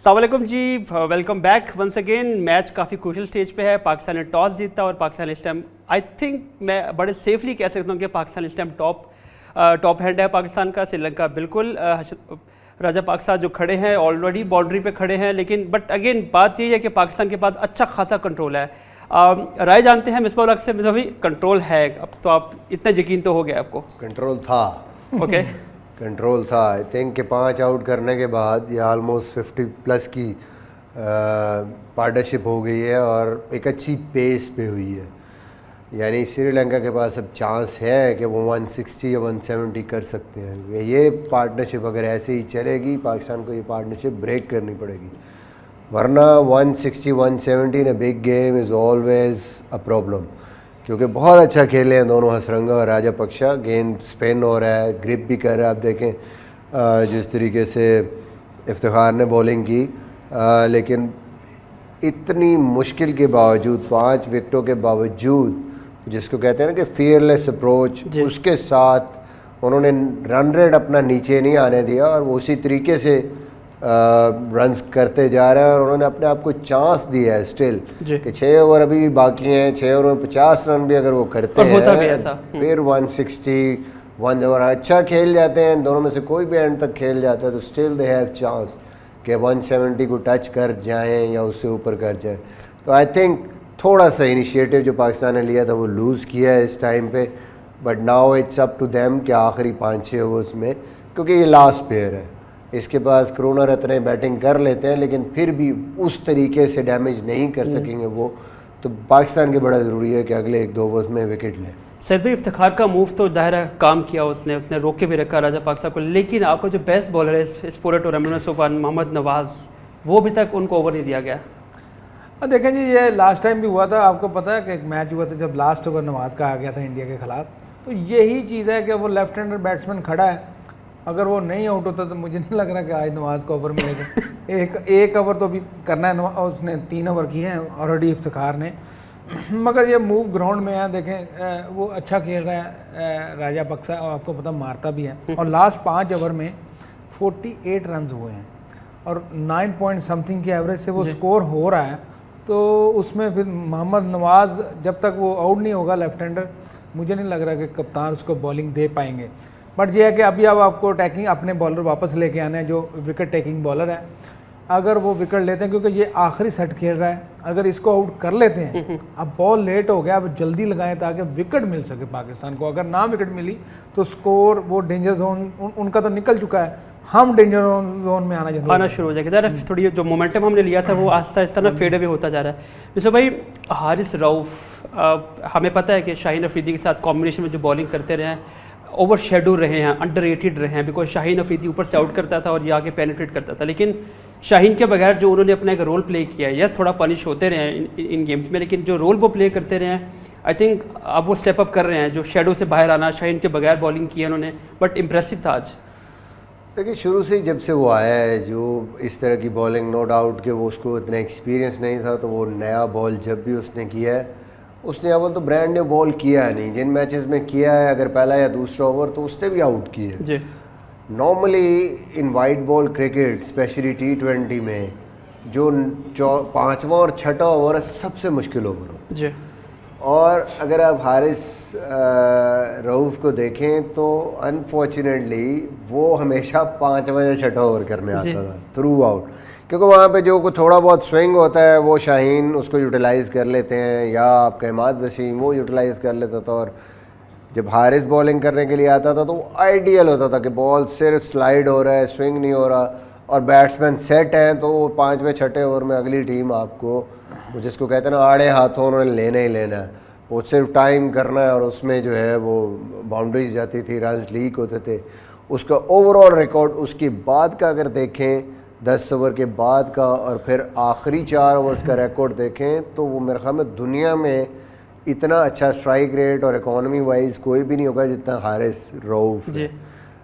अस्सलाम वालेकुम जी, welcome back once again. Match काफ़ी क्रूशल स्टेज पे है। पाकिस्तान ने टॉस जीता और पाकिस्तान इस टाइम आई थिंक मैं बड़े सेफली कह सकता हूँ कि पाकिस्तान इस टाइम टॉप हैंड है पाकिस्तान का। श्रीलंका बिल्कुल राजा पाक साथ जो खड़े हैं ऑलरेडी बाउंड्री पे खड़े हैं, लेकिन बट अगेन बात यही है कि पाकिस्तान के पास अच्छा खासा कंट्रोल है। राय जानते हैं मिसबाह उल हक से, मिसबाह भाई कंट्रोल है अब तो आप इतना यकीन तो हो गया आपको? कंट्रोल था। ओके कंट्रोल था। आई थिंक कि 5 आउट करने के बाद ये ऑलमोस्ट 50 प्लस की पार्टनरशिप हो गई है और एक अच्छी पेस पे हुई है। यानी श्रीलंका के पास अब चांस है कि वो 160 या 170 कर सकते हैं। ये पार्टनरशिप अगर ऐसे ही चलेगी पाकिस्तान को ये पार्टनरशिप ब्रेक करनी पड़ेगी, वरना 160 170 in a big game is always a problem. क्योंकि बहुत अच्छा खेले हैं दोनों हसरंगा और राजा पक्षा। गेंद स्पिन हो रहा है, ग्रिप भी कर रहा है। आप देखें जिस तरीके से इफ्तिखार ने बॉलिंग की, लेकिन इतनी मुश्किल के बावजूद 5 विकेटों के बावजूद, जिसको कहते हैं ना कि फियरलेस अप्रोच, उसके साथ उन्होंने रन रेट अपना नीचे नहीं आने दिया और वो उसी तरीके से रन्स करते जा रहे हैं। और उन्होंने अपने आप को चांस दिया है स्टिल कि 6 ओवर अभी भी बाकी हैं। 6 ओवर में 50 रन भी अगर वो करते हैं होता भी ऐसा। फिर 160 1 ओवर अच्छा खेल जाते हैं, दोनों में से कोई भी एंड तक खेल जाता है तो स्टिल दे हैव चांस कि 170 को टच कर जाएं या उससे ऊपर कर जाएं। तो आई थिंक थोड़ा सा इनिशिएटिव जो पाकिस्तान ने लिया था वो लूज़ किया है इस टाइम पे। But now it's up to them कि आखिरी 5-6 ओवर्स में, क्योंकि ये लास्ट प्लेयर है, इसके पास करुणा रत्ने बैटिंग कर लेते हैं लेकिन फिर भी उस तरीके से डैमेज नहीं कर सकेंगे वो। तो पाकिस्तान के बड़ा ज़रूरी है कि अगले 1-2 ओवर्स में विकेट लें। सर भाई इफ्तिखार का मूव तो ज़ाहिर है काम किया उसने रोक के भी रखा राजा पाक साहब को, लेकिन आपका जो बेस्ट बॉलर है इस पूरे टूर्नामेंट में सोफान मोहम्मद नवाज़, वो अभी तक उनको ओवर नहीं दिया गया। देखें जी, ये लास्ट टाइम भी हुआ था। आपको पता है कि एक मैच हुआ था जब लास्ट ओवर नवाज़ का आ गया था इंडिया के ख़िलाफ़। तो यही चीज़ है कि वो लेफ्ट हैंडर बैट्समैन खड़ा है, अगर वो नहीं आउट होता तो मुझे नहीं लग रहा कि आज नवाज़ को ओवर मिलेगा। एक ओवर तो अभी करना है, उसने 3 ओवर किए हैं ऑलरेडी इफ्तिखार ने। मगर ये मूव ग्राउंड में है, देखें वो अच्छा खेल रहा है राजा बक्सा, और आपको पता मारता भी है। और लास्ट 5 ओवर में 48 रन हुए हैं और 9 पॉइंट समथिंग की एवरेज से वो स्कोर हो रहा है। तो उसमें फिर मोहम्मद नवाज़ जब तक वो आउट नहीं होगा लेफ्ट हैंडर, मुझे नहीं लग रहा कि कप्तान उसको बॉलिंग दे पाएंगे। बट ये है कि अभी अब आपको टैकिंग अपने बॉलर वापस लेके आने हैं जो विकेट टेकिंग बॉलर है। अगर वो विकेट लेते हैं, क्योंकि ये आखिरी सेट खेल रहा है, अगर इसको आउट कर लेते हैं, अब बॉल लेट हो गया, अब जल्दी लगाएं ताकि विकेट मिल सके पाकिस्तान को। अगर ना विकेट मिली तो स्कोर वो डेंजर जोन उनका तो निकल चुका है, हम डेंजर जोन में आना शुरू हो जाएगा। थोड़ी जो मोमेंटम हमने लिया था वो आस्ता आस्ता ना फेड अवे होता जा रहा है। मिसबाह भाई हारिस रऊफ, हमें पता है कि शाहीन अफरीदी के साथ कॉम्बिनेशन में जो बॉलिंग करते रहे हैं, ओवर शेडो रहे हैं, अंडररेटेड रहे हैं, बिकॉज शाहीन अफरीदी ऊपर से आउट करता था और ये आगे पेनिट्रेट करता था। लेकिन शाहीन के बगैर जो उन्होंने अपना एक रोल प्ले किया है, यस थोड़ा पनिश होते रहे हैं इन गेम्स में, लेकिन जो रोल वो प्ले करते रहे हैं आई थिंक अब वो स्टेप अप कर रहे हैं। जो शेडो से बाहर आना, शाहीन के बगैर बॉलिंग की है उन्होंने, बट इम्प्रेसिव था आज। देखिए शुरू से ही जब से वो आया है जो इस तरह की बॉलिंग, नो डाउट कि वो उसको इतना एक्सपीरियंस नहीं था, तो वो नया बॉल जब भी उसने किया है, उसने अव्वल तो ब्रांड ने बॉल किया है नहीं। जिन मैचेस में किया है, अगर पहला या दूसरा ओवर, तो उसने भी आउट किए जी। Normally in white ball cricket, specially T20 में, जो 5वां और 6ठा ओवर सबसे मुश्किल ओवर हो जी। और अगर आप हारिस रऊफ को देखें तो अनफॉर्चुनेटली वो हमेशा 5वां या 6ठा ओवर करने आता था थ्रू आउट, क्योंकि वहाँ पे जो थोड़ा बहुत स्विंग होता है वो शाहीन उसको यूटिलाइज़ कर लेते हैं, या आपका इमाद वसीम वो यूटिलाइज़ कर लेता था। और जब हारिस बॉलिंग करने के लिए आता था तो वो आइडियल होता था कि बॉल सिर्फ स्लाइड हो रहा है, स्विंग नहीं हो रहा, और बैट्समैन सेट हैं, तो 5वें 6ठे ओवर में अगली टीम आपको, वो जिसको कहते हैं ना आड़े हाथों उन्होंने लेना ही लेना है, वो सिर्फ टाइम करना है। और उसमें जो है वो बाउंड्रीज जाती थी, रन लीक होते थे। उसका ओवरऑल रिकॉर्ड उसके बाद का अगर देखें, 10 ओवर के बाद का, और फिर आखिरी 4 ओवर्स का रिकॉर्ड देखें, तो वो मेरे ख्याल में दुनिया में इतना अच्छा स्ट्राइक रेट और इकोनॉमी वाइज कोई भी नहीं होगा जितना हारिस रऊफ है।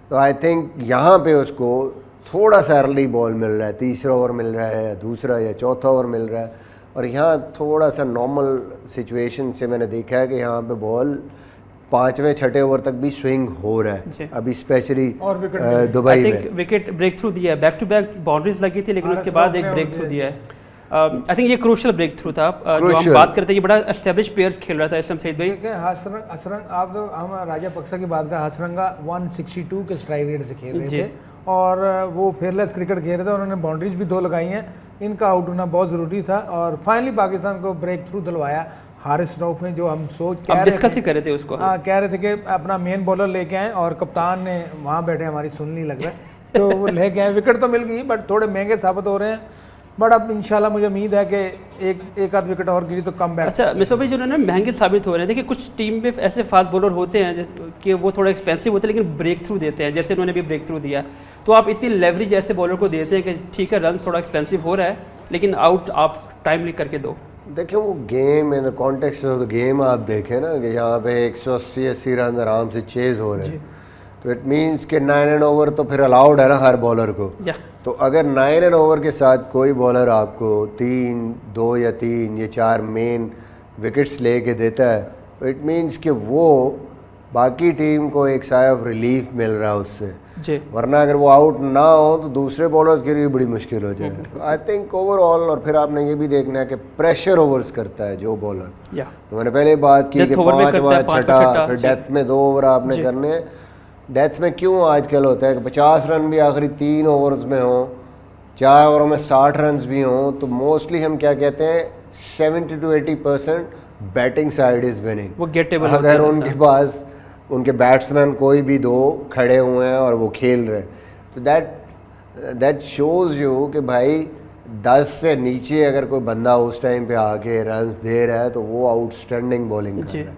तो आई थिंक यहाँ पे उसको थोड़ा सा अर्ली बॉल मिल रहा है, 3रा ओवर मिल रहा है, 2रा या 4था ओवर मिल रहा है, और यहाँ थोड़ा सा नॉर्मल सिचुएशन से मैंने देखा है कि यहाँ पे बॉल 5वें 6ठे ओवर तक भी स्विंग हो रहा जी। है अभी स्पेशली और विकेट मिले। दुबई आई में। थिंक विकेट ब्रेक थ्रू दिया है, बैक टू बैक बाउंड्रीज लगी थी, लेकिन हारिस उसके बाद रऊफ एक ने ब्रेक और थ्रू दिया दिया है। आई थिंक ये क्रूशल ब्रेक थ्रू था। जो हम Crucial। बात करते हैं, ये बड़ा एस्टेब्लिश प्लेयर खेल रहा था इस टाइम सईद भाई। ठीक है, हसरंग आप तो हम राजा पक्सा की बात कर, हसरंगा 162 के स्ट्राइक रेट से खेल रहे जी। थे और वो फेयरलेस क्रिकेट खेल रहे थे, उन्होंने बाउंड्रीज भी 2 लगाई हैं, इनका आउट होना बहुत ज़रूरी था और फाइनली पाकिस्तान को ब्रेक थ्रू दिलवाया हारिस रऊफ ने, जो हम सोच अब डिस्कस ही कर रहे थे उसको। हाँ कह रहे थे कि अपना मेन बॉलर लेके आए और कप्तान ने वहाँ बैठे हमारी सुन नहीं लग रहा है तो वो लेके आए, विकेट तो मिल गई बट थोड़े महंगे साबित हो रहे हैं, बट अब इंशाल्लाह मुझे उम्मीद है कि एक आध विकेट और गिरी तो कम बैक। अच्छा मिसबा भाई, जो ना महंगे साबित हो रहे हैं, देखिए कुछ टीम में ऐसे फास्ट बॉलर होते हैं जैसे कि वो थोड़ा एक्सपेंसिव होते हैं लेकिन ब्रेक थ्रू देते हैं, जैसे उन्होंने भी ब्रेक थ्रू दिया। तो आप इतनी लेवरेज ऐसे बॉलर को देते हैं कि ठीक है रन थोड़ा एक्सपेंसिव हो रहा है लेकिन आउट आप टाइमली करके दो। देखिए वो game in the context of the game आप देखें ना कि यहाँ पे 180 रन आराम से चेज हो रहे हैं, तो इट मीन्स कि 9 एंड ओवर तो फिर अलाउड है ना हर बॉलर को। या तो अगर 9 एंड ओवर के साथ कोई बॉलर आपको 2 या 3 या 4 मेन विकेट्स लेके देता है, तो इट मीन्स कि वो बाकी टीम को एक साय ऑफ रिलीफ मिल रहा है उससे, जी वरना अगर वो आउट ना हो तो दूसरे बॉलर्स के लिए बड़ी मुश्किल हो जाए। आई थिंक ओवरऑल, और फिर आपने ये भी देखना है कि प्रेशर ओवर्स करता है जो बॉलर। या तो मैंने पहले बात की कि Death over में करता है, 5वां 5वां 6ठा, छठा, फिर जी। डेथ में 2 ओवर आपने करने हैं। डेथ में क्यों आजकल होता है कि 50 रन भी आखिरी 3 ओवर्स में हो, 4 ओवरों में 60 रन भी हों, तो मोस्टली हम क्या कहते हैं 70 to 80% batting side is winning. वो गेटेबल होते अगर हैं उनके पास उनके बैट्समैन कोई भी 2 खड़े हुए हैं और वो खेल रहे हैं, तो दैट शोज़ यू कि भाई 10 से नीचे अगर कोई बंदा उस टाइम पे आके रन्स दे रहा है तो वो आउटस्टैंडिंग बॉलिंग कर जी। रहा है।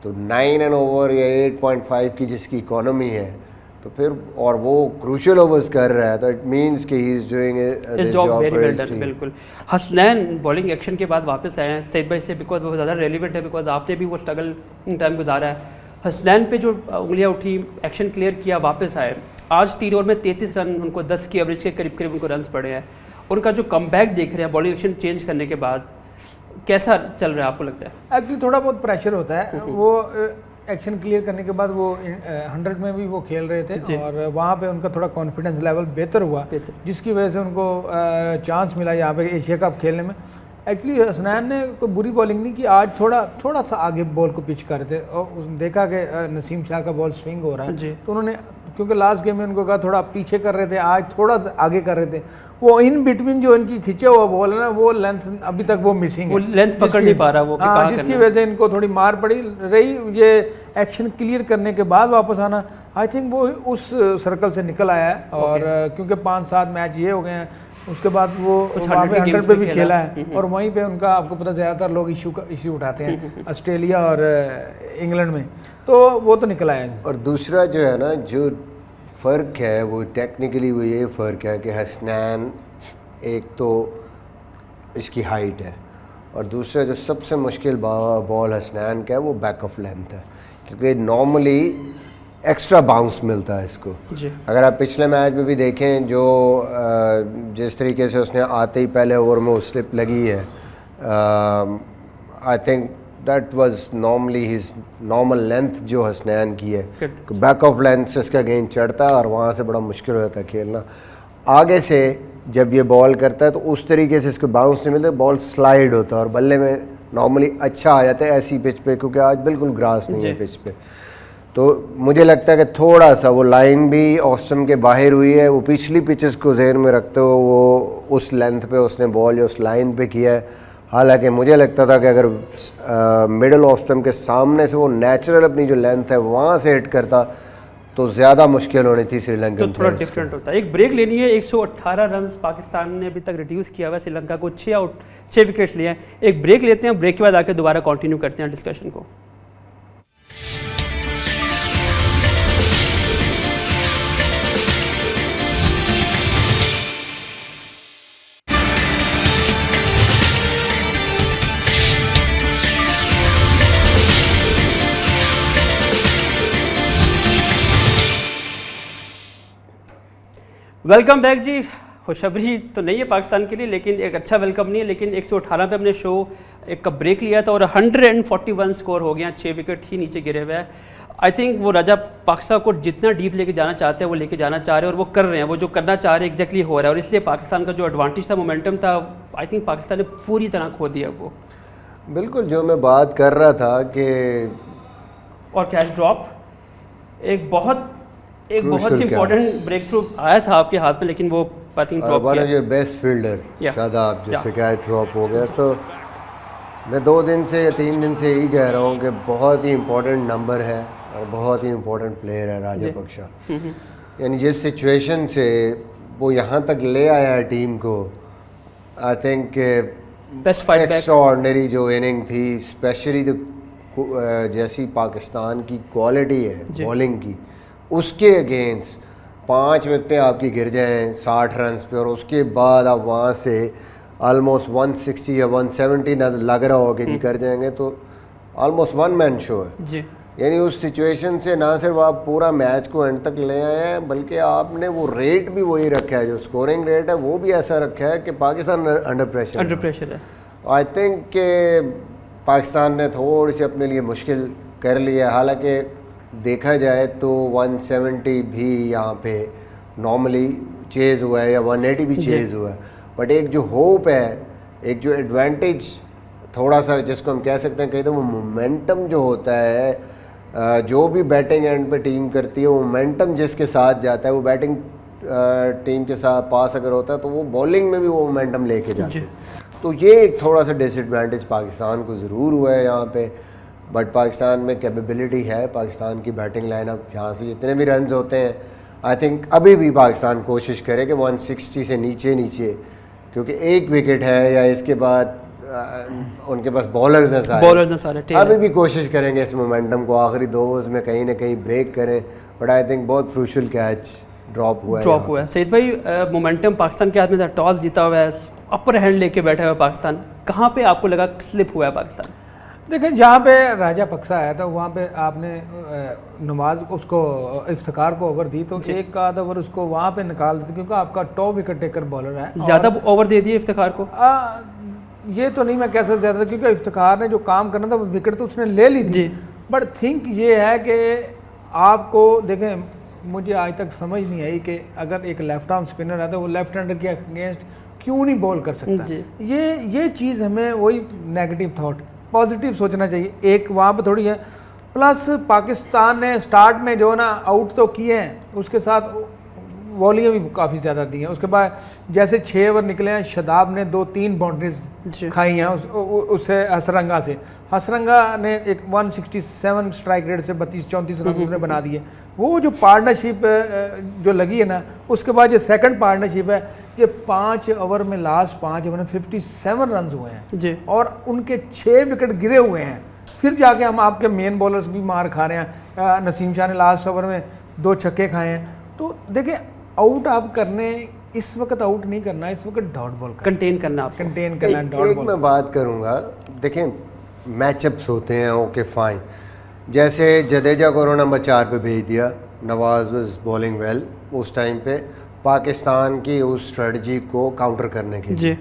तो 9 एंड ओवर या 8.5 की जिसकी इकोनॉमी है, तो फिर और वो क्रूशियल ओवर्स कर रहा है, तो इट मींस कि ही इज डूइंग इस जॉब वेरी वेल डन। बिल्कुल। हसनैन बॉलिंग एक्शन के बाद वापस आए हैं सईद भाई से, बिकॉज वो ज़्यादा रेलिवेंट है, बिकॉज आपने भी वो स्ट्रगल टाइम गुजारा है। हसनैन पे जो उंगलियां उठी, एक्शन क्लियर किया, वापस आए। आज 3 ओवर में 33 रन, उनको 10 की एवरेज के करीब करीब उनको रन्स पड़े हैं। उनका जो कमबैक देख रहे हैं बॉलिंग एक्शन चेंज करने के बाद, कैसा चल रहा है आपको लगता है? एक्चुअली थोड़ा बहुत प्रेशर होता है, वो एक्शन क्लियर करने के बाद वो 100 में भी वो खेल रहे थे और वहाँ पे उनका थोड़ा कॉन्फिडेंस लेवल बेहतर हुआ, जिसकी वजह से उनको चांस मिला यहाँ पे एशिया कप खेलने में। एक्चुअली हसनैन ने कोई बुरी बॉलिंग नहीं की, आज थोड़ा सा आगे बॉल को पिच कर रहे थे और देखा कि नसीम शाह का बॉल स्विंग हो रहा है, तो उन्होंने, क्योंकि लास्ट गेम में उनको कहा थोड़ा पीछे कर रहे थे, आज थोड़ा सा आगे कर रहे थे। वो इन बिटवीन जो इनकी खींचा हुआ बॉल है ना, वो लेंथ अभी तक वो मिसिंग है, वो लेंथ पकड़ नहीं पा रहा वो, हाँ, जिसकी वजह से इनको थोड़ी मार पड़ी रही। ये एक्शन क्लियर करने के बाद वापस आना, आई थिंक वो उस सर्कल से निकल आया है और क्योंकि 5-7 मैच ये हो गए हैं, उसके बाद वो वहाँ पे 100 पे भी खेला है और वहीं पे उनका, आपको पता, ज़्यादातर लोग इशू उठाते हैं ऑस्ट्रेलिया और इंग्लैंड में, तो वो तो निकल आया है। और दूसरा जो है ना, जो फ़र्क है वो टेक्निकली वो ये फ़र्क है कि हसनैन एक तो इसकी हाइट है और दूसरा जो सबसे मुश्किल बॉल हसनैन का है वो बैक ऑफ लेंथ है, क्योंकि नॉर्मली एक्स्ट्रा बाउंस मिलता है इसको। जी। अगर आप पिछले मैच में भी देखें, जो जिस तरीके से उसने आते ही पहले ओवर में वो स्लिप लगी है, I think that was normally his normal length जो हसनैन की है, बैक ऑफ लेंथ से इसका गेंद चढ़ता है और वहाँ से बड़ा मुश्किल हो जाता है खेलना। आगे से जब ये बॉल करता है तो उस तरीके से इसको बाउंस नहीं मिलता, बॉल स्लाइड होता है और बल्ले में नॉर्मली अच्छा आ जाता है ऐसी पिच पे, क्योंकि आज बिल्कुल ग्रास नहीं है पिच पे। तो मुझे लगता है कि थोड़ा सा वो लाइन भी ऑस्टम के बाहर हुई है, वो पिछली पिचेस को जहन में रखते हुए वो उस लेंथ पे उसने बॉल उस लाइन पे किया है। हालांकि मुझे लगता था कि अगर मिडल ऑस्टम के सामने से वो नेचुरल अपनी जो लेंथ है वहाँ से हिट करता तो ज़्यादा मुश्किल होनी थी श्रीलंका। तो थोड़ा डिफरेंट होता है। एक ब्रेक लेनी है। 118 रन पाकिस्तान ने अभी तक रिड्यूस किया हुआ, श्रीलंका को 6 विकेट्स लिए हैं। एक ब्रेक लेते हैं, ब्रेक के बाद आके दोबारा कंटिन्यू करते हैं डिस्कशन को। वेलकम बैक जी। खुशखबरी तो नहीं है पाकिस्तान के लिए, लेकिन एक अच्छा वेलकम नहीं है, लेकिन 118 पे हमने शो एक का ब्रेक लिया था और 141 स्कोर हो गया, 6 विकेट ही नीचे गिरे हुए हैं। आई थिंक वो राजा पाकिस्तान को जितना डीप लेके जाना चाहते हैं वो लेके जाना चाह रहे हैं और वो कर रहे हैं, वो जो करना चाह रहे हैं एग्जैक्टली हो रहा है, और इसलिए पाकिस्तान का जो एडवांटेज था, मोमेंटम था, आई थिंक पाकिस्तान ने पूरी तरह खो दिया वो। बिल्कुल, जो मैं बात कर रहा था कि और कैच ड्रॉप एक बहुत ही इंपॉर्टेंट ब्रेक थ्रू आया था आपके हाथ में, लेकिन वो I think drop one of your best fielder Shadab जिससे कैच ड्रॉप हो गया। तो मैं 2 दिन से या 3 दिन से यही कह रहा हूँ कि बहुत ही इम्पोर्टेंट नंबर है और बहुत ही इम्पोर्टेंट प्लेयर है राजापक्षा। यानी जिस सिचुएशन से वो यहाँ तक ले आया है टीम को, आई थिंक एक्स्ट्राऑर्डिनरी जो इनिंग थी, स्पेशली जैसी पाकिस्तान की क्वालिटी है बॉलिंग की, उसके अगेंस्ट 5 विकेटें आपकी गिर जाएं 60 रन पे और उसके बाद आप वहाँ से ऑलमोस्ट 160 या 170 लग रहा हो कि जी कर जाएंगे, तो ऑलमोस्ट 1 मैन शो है जी। यानी उस सिचुएशन से ना सिर्फ आप पूरा मैच को एंड तक ले आए हैं, बल्कि आपने वो रेट भी वही रखा है, जो स्कोरिंग रेट है वो भी ऐसा रखा है कि पाकिस्तान अंडर प्रेशर है। आई थिंक कि पाकिस्तान ने थोड़ी सी अपने लिए मुश्किल कर लिया, हालांकि देखा जाए तो 170 भी यहाँ पे नॉर्मली चेज़ हुआ है या 180 भी चेज़ हुआ है, बट एक जो होप है, एक जो एडवांटेज थोड़ा सा जिसको हम कह सकते हैं, कहीं तो वो मोमेंटम जो होता है, जो भी बैटिंग एंड पे टीम करती है, वो मोमेंटम जिसके साथ जाता है, वो बैटिंग टीम के साथ पास अगर होता है तो वो बॉलिंग में भी वो मोमेंटम लेके जाते हैं। तो ये एक थोड़ा सा डिसएडवांटेज पाकिस्तान को ज़रूर हुआ है यहाँ पे, बट पाकिस्तान में कैपेबिलिटी है, पाकिस्तान की बैटिंग लाइनअप यहाँ से जितने भी रन्स होते हैं, आई थिंक अभी भी पाकिस्तान कोशिश करे कि 160 से नीचे, क्योंकि 1 विकेट है या इसके बाद उनके पास बॉलर्स हैं सारे, अभी भी कोशिश करेंगे इस मोमेंटम को आखिरी 2 ओवर्स में कहीं ना कहीं ब्रेक करें, बट आई थिंक बहुत क्रूशियल कैच ड्रॉप हुआ है। सईद भाई, मोमेंटम पाकिस्तान के हाथ में था, टॉस जीता हुआ है, अपर हैंड लेके बैठा हुआ पाकिस्तान, कहाँ पे आपको लगा स्लिप हुआ है पाकिस्तान? देखिए, जहाँ पे राजापक्षा आया था वहाँ पे आपने नवाज उसको इफ्तिखार को ओवर दी तो एक आधा ओवर उसको वहाँ पे निकाल देते, क्योंकि आपका टॉप विकेट टेकर बॉलर है। ज़्यादा ओवर दे दिए इफ्तिखार को? ये तो नहीं मैं कह सकता ज़्यादा, क्योंकि इफ्तिखार ने जो काम करना था वो विकेट तो उसने ले ली थी, बट थिंक ये है कि आपको देखें, मुझे आज तक समझ नहीं आई कि अगर एक लेफ्ट आर्म स्पिनर है तो वो लेफ्ट हैंडर के अगेंस्ट क्यों नहीं बॉल कर सकता। ये चीज़ हमें वही नेगेटिव थॉट, पॉजिटिव सोचना चाहिए, एक वहाँ पे थोड़ी है। प्लस पाकिस्तान ने स्टार्ट में जो ना आउट तो किए हैं, उसके साथ बॉलिंगें भी काफ़ी ज़्यादा दी हैं। उसके बाद जैसे 6 ओवर निकले हैं, शादाब ने 2-3 बाउंड्रीज खाई हैं उससे हसरंगा ने एक 167 स्ट्राइक रेट से 32-34 रन उसने बना दिए। वो जो पार्टनरशिप जो लगी है ना, उसके बाद जो सेकंड पार्टनरशिप है, ये 5 ओवर में लास्ट 5 ओवर में 57 रन हुए हैं और उनके 6 विकेट गिरे हुए हैं। फिर जाके हम आपके मेन बॉलर्स भी मार खा रहे हैं। नसीम शाह ने लास्ट ओवर में 2 छक्के खाए हैं। तो देखिए, आउट आप करने इस वक्त आउट नहीं करना, इस वक्त डॉट बॉल कंटेन करना डॉट बॉल। मैं बात करूंगा, देखें मैचअप्स होते हैं, ओके फाइन, जैसे जडेजा को नंबर 4 पे भेज दिया, नवाज वाज बॉलिंग वेल उस टाइम पे पाकिस्तान की उस स्ट्रेटजी को काउंटर करने के लिए,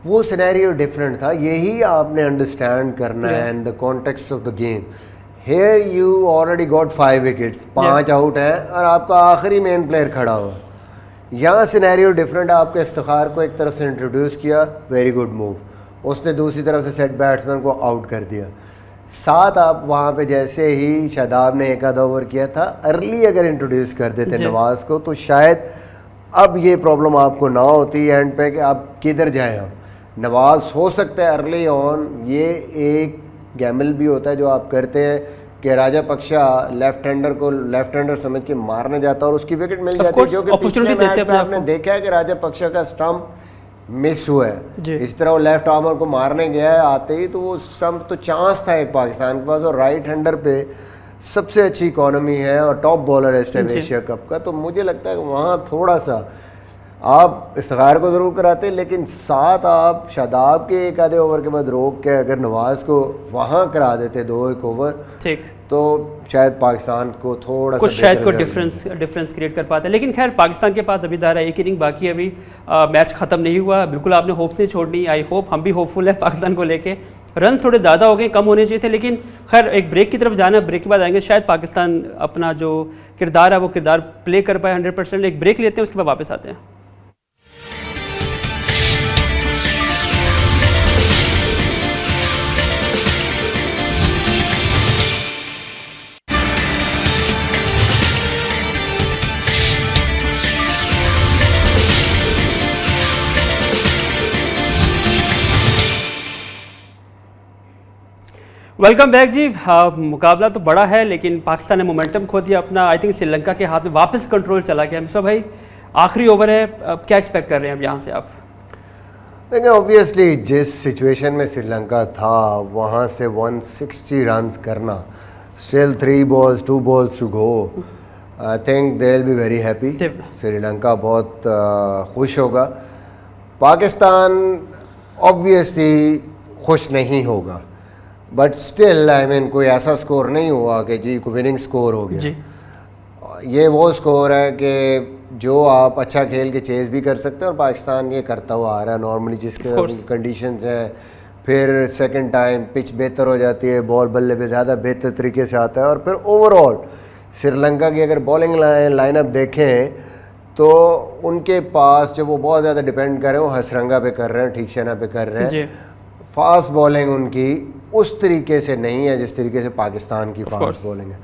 वो सिनेरियो डिफरेंट था। यही आपने अंडरस्टैंड करना है in the context of the game. Here you already got 5 wickets, 5 out हैं और आपका आखिरी मेन प्लेयर खड़ा हुआ। यहाँ सिनेरियो डिफरेंट है, आपको इफ्तिखार को एक तरफ से इंट्रोड्यूस किया, वेरी गुड मूव, उसने दूसरी तरफ से सेट बैट्समैन को आउट कर दिया। साथ आप वहाँ पे जैसे ही शादाब ने 1 आधा ओवर किया था, अर्ली अगर इंट्रोड्यूस कर देते नवाज को, तो शायद अब ये प्रॉब्लम आपको ना होती एंड पे कि आप किधर जाएँ। आप नवाज हो सकता है अर्ली ऑन, ये एक गैमल भी होता है जो आप करते हैं कि राजापक्षा लेफ्ट हैंडर समझ के मारने जाता है और उसकी विकेट मिल जाती है, जो कि पिछले मैच में आपने देखा है कि राजापक्षा का स्टंप मिस हुआ है। इस तरह वो लेफ्ट आर्मर को मारने गया है, आते ही तो वो स्टंप, तो चांस था एक पाकिस्तान के पास, और राइट हैंडर पे सबसे अच्छी इकोनॉमी है और टॉप बॉलर है इस टाइम एशिया कप का। तो मुझे लगता है कि वहाँ थोड़ा सा आप इफ्तिखार को ज़रूर कराते, लेकिन साथ आप शादाब के एक आधे ओवर के बाद रोक के अगर नवाज़ को वहाँ करा देते 2-1 ओवर, ठीक, तो शायद पाकिस्तान को थोड़ा कुछ सा शायद बेहतर कोई कर डिफरेंस क्रिएट कर पाता है। लेकिन खैर पाकिस्तान के पास अभी ज़ाहिर है एक इनिंग बाकी है, अभी मैच ख़त्म नहीं हुआ। बिल्कुल आपने होप्स नहीं छोड़नी। आई होप हम भी होपफुल है पाकिस्तान को लेके। रन थोड़े ज़्यादा हो गए, कम होने चाहिए थे, लेकिन खैर एक ब्रेक की तरफ जाना, ब्रेक के बाद आएंगे। शायद पाकिस्तान अपना जो किरदार है वो किरदार प्ले कर पाए 100%। एक ब्रेक लेते हैं, उसके बाद वापस आते हैं। वेलकम बैक जी। मुकाबला तो बड़ा है, लेकिन पाकिस्तान ने मोमेंटम खो दिया अपना। आई थिंक श्रीलंका के हाथ में वापस कंट्रोल चला गया। मिस्टर भाई, आखिरी ओवर है, अब क्या एक्सपेक्ट कर रहे हैं अब यहाँ से आप? देखिए, ऑब्वियसली जिस सिचुएशन में श्रीलंका था वहाँ से 160 रन्स करना, still 3 balls 2 balls to go, I think they will be very happy. Sri Lanka बहुत खुश होगा। पाकिस्तान ऑब्वियसली खुश नहीं होगा, बट स्टिल आई मीन कोई ऐसा स्कोर नहीं हुआ कि जी कोई विनिंग स्कोर हो गया जी। ये वो स्कोर है कि जो आप अच्छा खेल के चेज़ भी कर सकते हैं, और पाकिस्तान ये करता हुआ आ रहा है नॉर्मली, जिसके कंडीशंस हैं। फिर सेकंड टाइम पिच बेहतर हो जाती है, बॉल बल्ले पे ज़्यादा बेहतर तरीके से आता है, और फिर ओवरऑल श्रीलंका की अगर बॉलिंग लाइनअप देखें तो उनके पास जो वो बहुत ज़्यादा डिपेंड कर रहे हैं वो हसरंगा पे कर रहे हैं, ठीक शना पे कर रहे हैं। फास्ट बॉलिंग उनकी उस तरीके से नहीं है जिस तरीके से पाकिस्तान की फास्ट बॉलिंग है।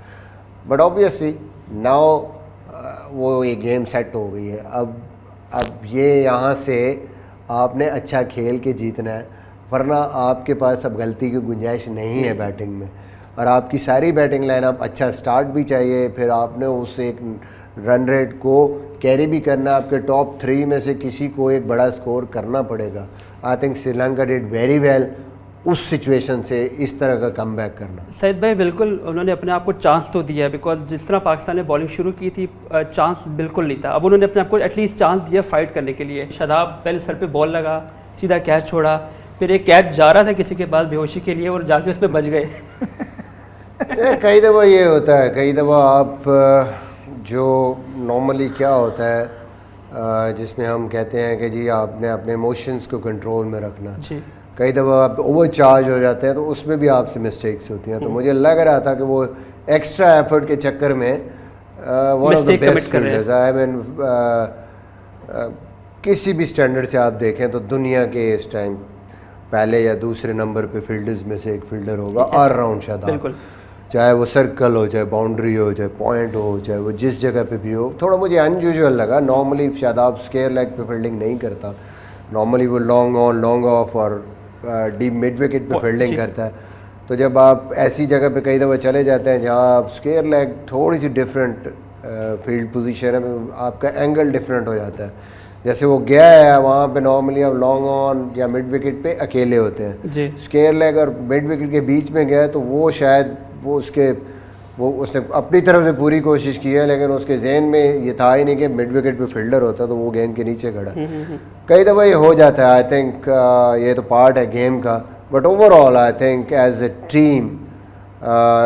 बट ऑब्वियसली नाउ वो ये गेम सेट हो गई है। अब ये यहाँ से आपने अच्छा खेल के जीतना है, वरना आपके पास अब गलती की गुंजाइश नहीं है बैटिंग में। और आपकी सारी बैटिंग लाइन आप अच्छा स्टार्ट भी चाहिए, फिर आपने उस एक रन रेट को कैरी भी करना, आपके टॉप 3 में से किसी को एक बड़ा स्कोर करना पड़ेगा। I think Sri Lanka did very well उस सिचुएशन से इस तरह का कमबैक करना। सईद भाई, बिल्कुल उन्होंने अपने आप को चांस तो दिया है, बिकॉज जिस तरह पाकिस्तान ने बॉलिंग शुरू की थी चांस बिल्कुल नहीं था। अब उन्होंने अपने आप को एटलीस्ट चांस दिया फाइट करने के लिए। शादाब पहले सर पे बॉल लगा, सीधा कैच छोड़ा, फिर एक कैच जा रहा था किसी के पास बेहोशी के लिए और जाके उसमें बच गए। कई दफ़ा ये होता है, कई दफ़ा आप जो नॉर्मली क्या होता है जिसमें हम कहते हैं कि जी आपने अपने इमोशंस को कंट्रोल में रखना जी। कई दफ़ा आप ओवर चार्ज हो जाते हैं तो उसमें भी आपसे मिस्टेक्स होती हैं। तो मुझे लग रहा था कि वो एक्स्ट्रा एफर्ट के चक्कर में one of the best fielders, I mean किसी भी स्टैंडर्ड से आप देखें तो दुनिया के इस टाइम पहले या दूसरे नंबर पे फील्डर्स में से एक फील्डर होगा ऑलराउंड शादाब। चाहे वो सर्कल हो, चाहे बाउंड्री हो, चाहे पॉइंट हो, चाहे वो जिस जगह पे भी हो। थोड़ा मुझे अनयूजुअल लगा, नॉर्मली शादाब स्क्वायर लेग पे फील्डिंग नहीं करता, नॉर्मली वो लॉन्ग ऑन लॉन्ग ऑफ और डीप मिड विकेट पे फील्डिंग करता है। तो जब आप ऐसी जगह पे कई दफ़ा चले जाते हैं जहाँ आप स्क्वायर लेग थोड़ी सी डिफरेंट फील्ड पोजीशन है, आपका एंगल डिफरेंट हो जाता है। जैसे वो गया है वहाँ पे नॉर्मली आप लॉन्ग ऑन या मिड विकेट पे अकेले होते हैं, स्क्वायर लेग और मिड विकेट के बीच में गया तो वो शायद वो उसने अपनी तरफ से पूरी कोशिश की है, लेकिन उसके जहन में ये था ही नहीं कि मिड विकेट पे फील्डर होता तो वो गेंद के नीचे खड़ा। कई दफ़ा ये हो जाता है। आई थिंक ये तो पार्ट है गेम का, but overall I think as a team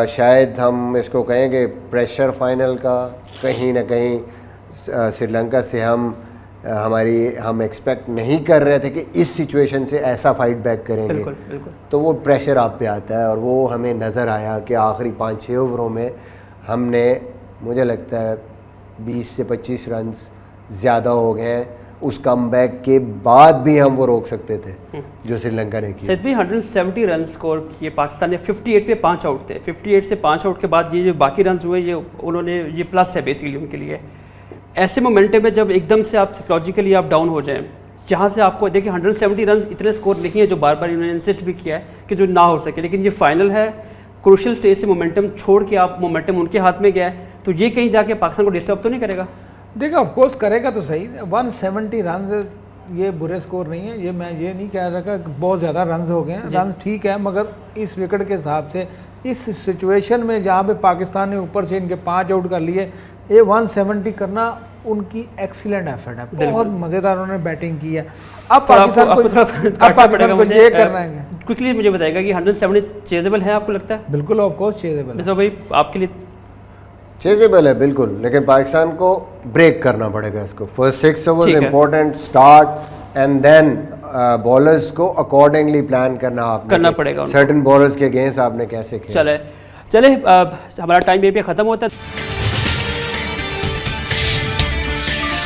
शायद हम इसको कहेंगे प्रेशर फाइनल का कहीं ना कहीं श्रीलंका से हम एक्सपेक्ट नहीं कर रहे थे कि इस सिचुएशन से ऐसा फाइट बैक करेंगे। बिल्कुल। तो वो प्रेशर आप पे आता है, और वो हमें नज़र आया कि आखिरी 5-6 ओवरों में हमने, मुझे लगता है 20 से 25 रन ज़्यादा हो गए। उस कमबैक के बाद भी हम वो रोक सकते थे जो श्रीलंका ने किया। सईद भाई 170 रन स्कोर किए पाकिस्तान ने, 58 पे 5 आउट थे। 58 से 5 आउट के बाद ये जो बाकी रन हुए ये उन्होंने, ये प्लस है बेसिकली उनके लिए। ऐसे मोमेंटम में जब एकदम से आप साइकोलॉजिकली आप डाउन हो जाएं, जहाँ से आपको देखिए 170 रन इतने स्कोर नहीं है जो बार बार इन्होंने इंसिस्ट भी किया है कि जो ना हो सके, लेकिन ये फाइनल है, क्रूशियल स्टेज से मोमेंटम छोड़ के आप मोमेंटम उनके हाथ में गया है, तो ये कहीं जाके पाकिस्तान को डिस्टर्ब तो नहीं करेगा? देखिए ऑफकोर्स करेगा तो सही। 170 रन ये बुरे स्कोर नहीं है, ये मैं ये नहीं कह रहा कि बहुत ज़्यादा रन हो गए हैं। रन ठीक है, मगर इस विकेट के हिसाब से इस सिचुएशन में जहाँ पे पाकिस्तान ने ऊपर से इनके 5 आउट कर लिए, ये 170 करना उनकी एक्सीलेंट एफर्ट है, बहुत मज़ेदार उन्होंने बैटिंग की है। अब तो पाकिस्तान को ये करना है। क्विकली मुझे बताएगा कि 170 चेजेबल है आपको लगता है? बिल्कुल ऑफ कोर्स चेजेबल। मिसबा भाई आपके लिए चेजेबल है बिल्कुल, लेकिन पाकिस्तान को ब्रेक करना पड़ेगा इसको। फर्स्ट 6 ओवर्स ठीक है। Important start and then bowlers को अकॉर्डिंगली प्लान करना पड़ेगा उनको। सर्टेन बॉलर्स के अगेंस्ट आपने कैसे खेला। चले हमारा टाइम यहीं पे ख़त्म होता है।